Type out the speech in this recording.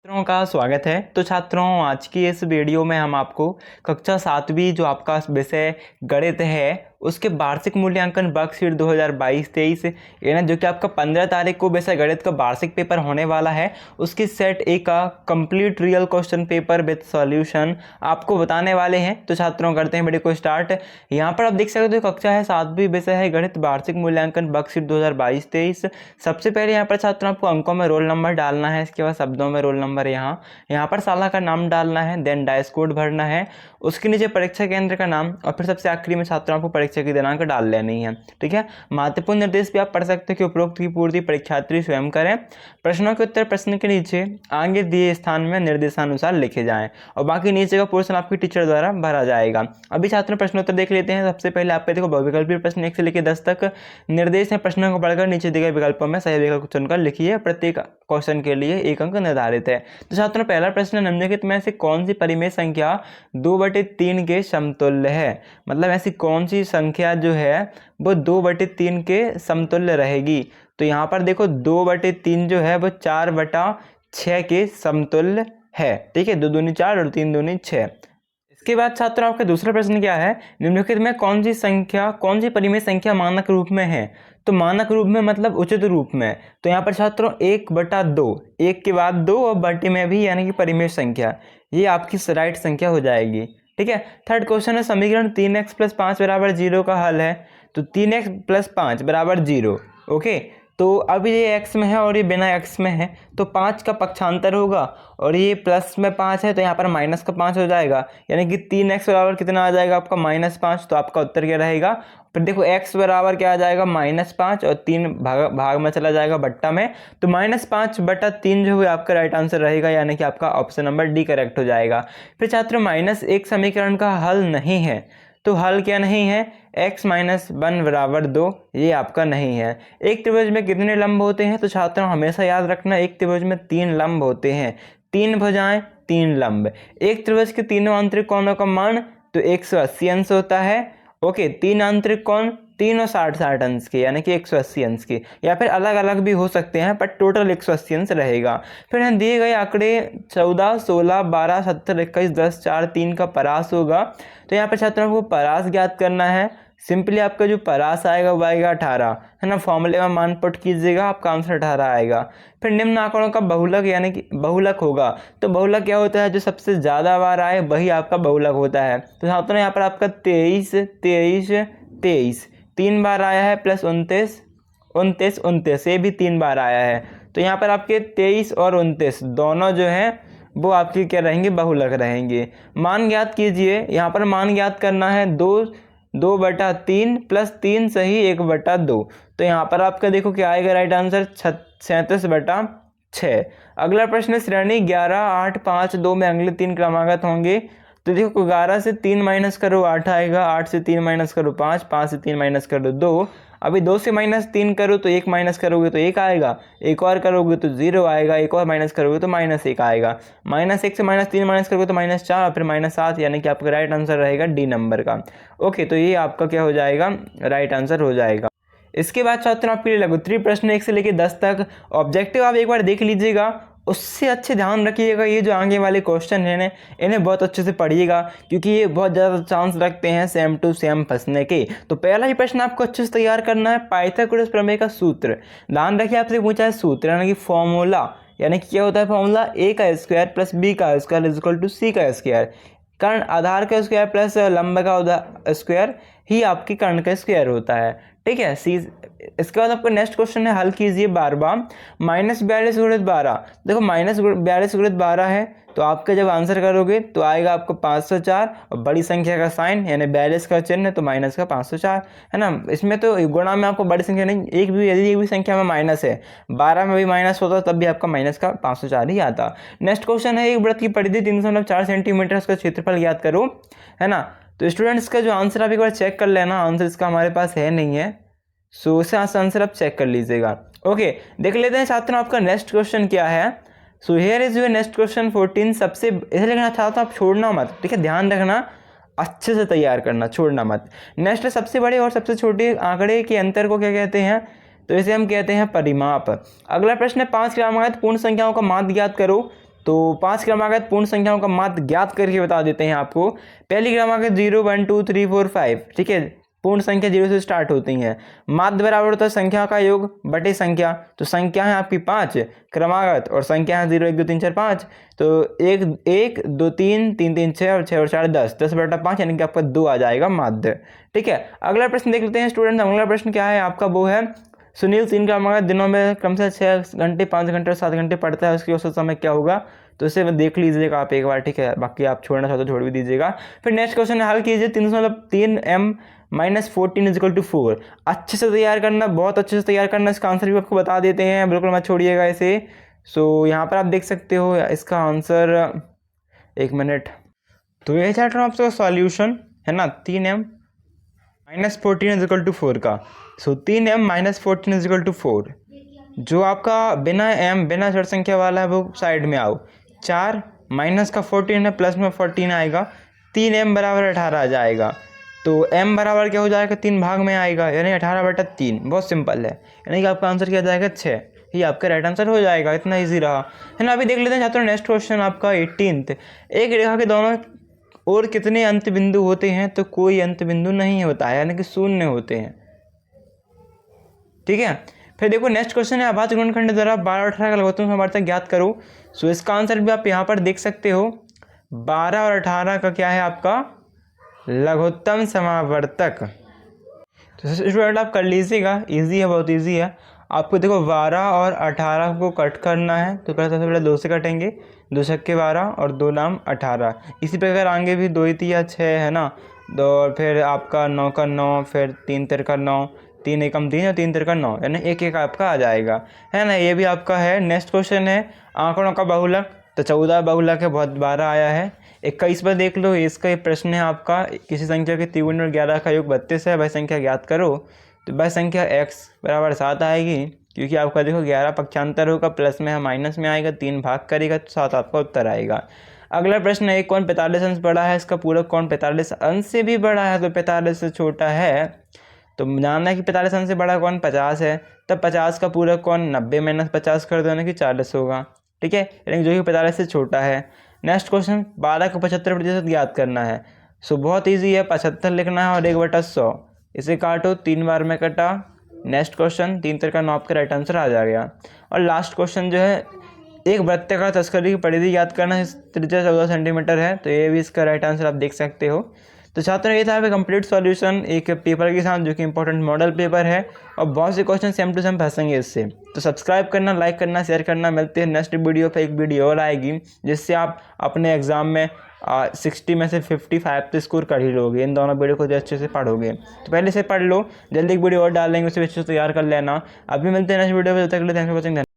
छात्रों का स्वागत है। तो छात्रों, आज की इस वीडियो में हम आपको कक्षा 7वीं जो आपका विषय गणित है उसके वार्षिक मूल्यांकन वर्कशीट 2022-23 यानी जो कि आपका 15 तारीख को विषय गणित का वार्षिक पेपर होने वाला है, उसकी सेट ए का complete real question paper with solution आपको बताने वाले हैं। तो छात्रों, करते हैं वीडियो को स्टार्ट। यहाँ पर आप देख सकते हो कक्षा है 7वीं, विषय है गणित, वार्षिक मूल्यांकन वर्कशीट 2022-23। सबसे पहले यहाँ पर छात्रों आपको अंकों में रोल नंबर डालना है, इसके बाद शब्दों में रोल नंबर यहाँ पर शाला का नाम डालना है, देन डाइस कोड भरना है, उसके नीचे परीक्षा केंद्र का नाम और फिर सबसे आखिरी में छात्रों को परीक्षा की दिनांक डाल लेनी है। ठीक है। महत्वपूर्ण निर्देश भी आप पढ़ सकते हो कि उपरोक्त की पूर्ति परीक्षार्थी स्वयं करें। प्रश्नों के उत्तर प्रश्न के नीचे आगे दिए स्थान में निर्देशानुसार लिखे जाएं और बाकी नीचे का पोर्शन आपके टीचर द्वारा भरा जाएगा। अभी छात्रों प्रश्नोत्तर देख लेते हैं। सबसे पहले आप पे देखो बहुविकल्पीय प्रश्न 1 से लेकर 10 तक निर्देश है। प्रश्नों को पढ़कर नीचे दिए गए विकल्पों में सही विकल्प चुनकर लिखिए। प्रत्येक क्वेश्चन के लिए 1 अंक निर्धारित है। तो छात्रों, पहला प्रश्न, निम्नलिखित में से कौन सी परिमेय संख्या 2/3 के समतुल्य है? मतलब ऐसी कौन सी संख्या जो है वो 2/3 के समतुल्य रहेगी? तो यहाँ पर देखो 2/3 जो है वो 4/6 के समतुल्य है। ठीक है, 2 दूनी 4 और 3 दूनी 6। इसके बाद छात्रों आपका दूसरा प्रश्न क्या है? निम्नलिखित में कौन सी परिमेय संख्या मानक रूप में है? तो मानक रूप में मतलब उचित रूप में। तो यहाँ पर छात्रों 1/2, 1 के बाद 2 और बटे में भी यानी कि परिमेय संख्या, ये आपकी राइट संख्या हो जाएगी। ठीक है। थर्ड क्वेश्चन है, समीकरण 3x + 5 = 0 का हल है। तो 3x + 5 = 0। ओके, तो अब ये x में है और ये बिना x में है, तो 5 का पक्षांतर होगा और ये प्लस में 5 है तो यहाँ पर माइनस का 5 हो जाएगा, यानी कि 3x बराबर कितना आ जाएगा आपका -5। तो आपका उत्तर क्या रहेगा? फिर देखो x बराबर क्या आ जाएगा -5 और 3 भाग में चला जाएगा बट्टा में, तो -5/3 जो है आपका राइट आंसर रहेगा, यानी कि आपका ऑप्शन नंबर डी करेक्ट हो जाएगा। फिर छात्रों, -1 समीकरण का हल नहीं है। तो हल क्या नहीं है? x - 1 = 2, ये आपका नहीं है। एक त्रिभुज में कितने लंब होते हैं? तो छात्रों हमेशा याद रखना, एक त्रिभुज में 3 लंब होते हैं। 3 भुजाएं 3 लंब। एक त्रिभुज के तीनों आंतरिक कोणों का मान तो 180 अंश होता है। ओके, 3 आंतरिक कोण तीनों 60-60 अंश के, यानी कि 180 अंश के, या फिर अलग अलग भी हो सकते हैं, पर टोटल 180 अंश रहेगा। फिर हम दिए गए आंकड़े 14, 16, 12, 17, 21, 10, 4, 3 का परास होगा। तो यहाँ पर छात्रों को परास ज्ञात करना है। सिंपली आपका जो परास आएगा वो आएगा 18, है ना। फॉर्मूले में मान पुट कीजिएगा, आपका आंसर 18 आएगा। फिर निम्न आंकड़ों का बहुलक यानी कि बहुलक होगा। तो बहुलक क्या होता है? जो सबसे ज़्यादा बार आए वही आपका बहुलक होता है। तो छात्रों यहाँ पर आपका 23, 23, 23 3 बार आया है, प्लस 29, 29, 29 ये भी 3 बार आया है। तो यहाँ पर आपके 23 और 29 दोनों जो हैं वो आपके क्या रहेंगे? बहुलक रहेंगे। मान ज्ञात कीजिए। यहाँ पर मान ज्ञात करना है 2/3 प्लस 3 सही 1/2। तो यहाँ पर आपका देखो क्या आएगा राइट आंसर? 37/6। अगला प्रश्न, श्रेणी 11, 8, 5, 2 में अगले 3 क्रमागत होंगे। तो देखो 11 से 3 माइनस करो 8 आएगा, 8 से 3 माइनस करो 5, 5 से 3 माइनस करो 2। अभी 2 से -3 करो तो 1 माइनस करोगे तो 1 आएगा, एक और करोगे तो 0 आएगा, एक और माइनस करोगे तो -1 आएगा। -1 से -3 माइनस करोगे तो -4 और फिर -7, यानी कि आपका राइट आंसर रहेगा डी नंबर का। ओके, तो ये आपका क्या हो जाएगा? राइट आंसर हो जाएगा। इसके बाद छात्रों आपके लिए लघुत्तरीय प्रश्न 1 से लेकर 10 तक। ऑब्जेक्टिव आप एक बार देख लीजिएगा, उससे अच्छे ध्यान रखिएगा। ये जो आगे वाले क्वेश्चन हैं ना, इन्हें बहुत अच्छे से पढ़िएगा, क्योंकि ये बहुत ज़्यादा चांस रखते हैं सेम टू सेम फंसने के। तो पहला ही प्रश्न आपको अच्छे से तैयार करना है, पाइथागोरस प्रमेय का सूत्र। ध्यान रखिए, आपसे पूछा है सूत्र यानी कि फॉर्मूला, यानी कि क्या होता है फॉर्मूला? a² + b² = c²। कर्ण आधार का स्क्वायर प्लस लंब का स्क्वायर ही आपकी कर्ण का स्क्वायर होता है। ठीक है। इसके बाद आपका नेक्स्ट क्वेश्चन है, हल कीजिए 12 -42 × 12। देखो -42 × 12 है, तो आपका जब आंसर करोगे तो आएगा आपको 504 और बड़ी संख्या का साइन यानी 42 का चिन्ह है तो माइनस का 504, है ना। इसमें तो गुणा में आपको बड़ी संख्या नहीं, यदि एक भी संख्या में माइनस है, 12 में भी माइनस होता तब भी आपका माइनस का 504 ही आता। नेक्स्ट क्वेश्चन है, एक वृत्त की परिधि 3.4 सेंटीमीटर, उसका क्षेत्रफल ज्ञात करो, है ना। तो स्टूडेंट्स का जो आंसर आप एक बार चेक कर लेना, आंसर इसका हमारे पास है नहीं है, सो इसे आंसर आप चेक कर लीजिएगा। ओके, देख लेते हैं छात्रों आपका नेक्स्ट क्वेश्चन क्या है। So here is your next question 14। सबसे इसे लिखना चाहता हूँ, आप छोड़ना मत। ठीक है, ध्यान रखना, अच्छे से तैयार करना, छोड़ना मत। नेक्स्ट, सबसे बड़े और सबसे छोटे आंकड़े के अंतर को क्या कहते हैं? तो इसे हम कहते हैं परिमाप। अगला प्रश्न है, 5 क्रमागत पूर्ण संख्याओं का माध्य ज्ञात करो। तो 5 क्रमागत पूर्ण संख्याओं का माध्य ज्ञात करके बता देते हैं आपको। पहली क्रमागत 0 1 2 3 4 5, ठीक है, पूर्ण संख्या 0 से स्टार्ट होती हैं। माध्य बराबर होता है संख्या का योग बटे संख्या, तो संख्या है आपकी 5 क्रमागत और संख्या है 0 1 2 3 4 5, तो 1 1 2 3 3 3 6 और 6 और 4 10, 10 बटा 5 यानी कि आपका 2 आ जाएगा माध्य। ठीक है, अगला प्रश्न देख लेते हैं स्टूडेंट। अगला प्रश्न क्या है आपका, वो है सुनील 3 क्रमागत दिनों में क्रम से 6 घंटे 5 घंटे और 7 घंटे पढ़ता है, उसकी औसत समय क्या होगा, तो इसे देख लीजिएगा आप एक बार, ठीक है, बाकी आप छोड़ना चाहते तो छोड़ भी दीजिएगा। फिर नेक्स्ट क्वेश्चन हल कीजिए। 3.3m - 14 = 4, अच्छे से तैयार करना, बहुत अच्छे से तैयार करना। इसका आंसर भी आपको बता देते हैं, बिल्कुल मत छोड़िएगा इसे। सो यहाँ पर आप देख सकते हो इसका आंसर, एक मिनट, तो ये चार्ट आपका सॉल्यूशन है ना 3m - 14 = 4 का। सो 3m - 14 = 4, जो आपका बिना m बिना जड़ संख्या वाला है वो साइड में आओ। 4 माइनस का 14 है, प्लस में 14 आएगा, 3m बराबर 18 आ जाएगा। तो m बराबर क्या हो जाएगा, 3 भाग में आएगा, यानी 18/3। बहुत सिंपल है, यानी कि आपका आंसर क्या जाएगा 6, ये आपका राइट आंसर हो जाएगा। इतना इजी रहा है ना। अभी देख लेते हैं छात्रों नेक्स्ट क्वेश्चन आपका 18th। एक रेखा के दोनों और कितने अंत बिंदु होते हैं, तो कोई अंत बिंदु नहीं होता है, यानी कि शून्य होते हैं। ठीक है, फिर देखो नेक्स्ट क्वेश्चन है अभाज्य गुणनखंड द्वारा 12 और 18 का लघुत्तम समावर्तक ज्ञात करो। सो इसका आंसर भी आप यहाँ पर देख सकते हो, 12 और 18 का क्या है आपका लघुत्तम समावर्तक। तो स्टूडेंट आप कर लीजिएगा, इजी है, बहुत इजी है। आपको देखो 12 और 18 को कट करना है, तो सबसे पहले 2 से कटेंगे, 2 छक्के 12 और 2 नाम 18। इसी प्रकार आगे भी 2 3 6 है ना, और फिर आपका 9 का 9, फिर 3 3 का 9, 3 एकम 3 और 3 3 का 9, यानी 1 1 आपका आ जाएगा, है ना। ये भी आपका है। नेक्स्ट क्वेश्चन है आंकड़ों का बहुलक, तो 14 बहुलक है, बहुत 12 आया है। 21 पर देख लो, इसका एक प्रश्न है आपका, किसी संख्या के त्रिगुण और 11 का योग 32 है, वह संख्या ज्ञात करो। तो वह संख्या x बराबर 7 आएगी, क्योंकि आपका देखो 11 पक्षांतर होगा, प्लस में है माइनस में आएगा, 3 भाग करेगा, तो 7 आपका उत्तर आएगा। अगला प्रश्न है एक कोण 45 अंश बड़ा है, इसका पूरक कोण 45 अंश से भी बड़ा है, तो 45 से छोटा है। तो जानना है कि 45 अंश से बड़ा कौन 50 है, तब 50 का पूरक कौन 90 - 50 कर दो, यानी कि 40 होगा। ठीक है, यानी जो कि 45 से छोटा है। नेक्स्ट क्वेश्चन 12 को 75% ज्ञात करना है। सो बहुत इजी है, 75 लिखना है और 1/100, इसे काटो, 3 बार में कटा। नेक्स्ट क्वेश्चन 3 3 का 9 आपका राइट आंसर आ जाएगा। और लास्ट क्वेश्चन जो है एक वृत्ताकार तस्करी की परिधि ज्ञात करना है, त्रिज्या 14 सेंटीमीटर है, तो ये भी इसका राइट आंसर आप देख सकते हो। तो छात्रों ये था कंप्लीट सॉल्यूशन एक पेपर के साथ, जो कि इंपॉर्टेंट मॉडल पेपर है, और बहुत से क्वेश्चन सेम टू सेम फंसेंगे इससे। तो सब्सक्राइब करना, लाइक करना, शेयर करना। मिलते हैं नेक्स्ट वीडियो पे, एक वीडियो और आएगी जिससे आप अपने एग्जाम में 60 में से 55 तो स्कोर कर ही लोगे। इन दोनों वीडियो को जो अच्छे से पढ़ोगे, तो पहले से पढ़ लो, जल्दी एक वीडियो और डालेंगे, उसे अच्छे से तैयार कर लेना। अभी मिलते हैं नेक्स्ट वीडियो में, जब तक के लिए थैंक्स फॉर वॉचिंग।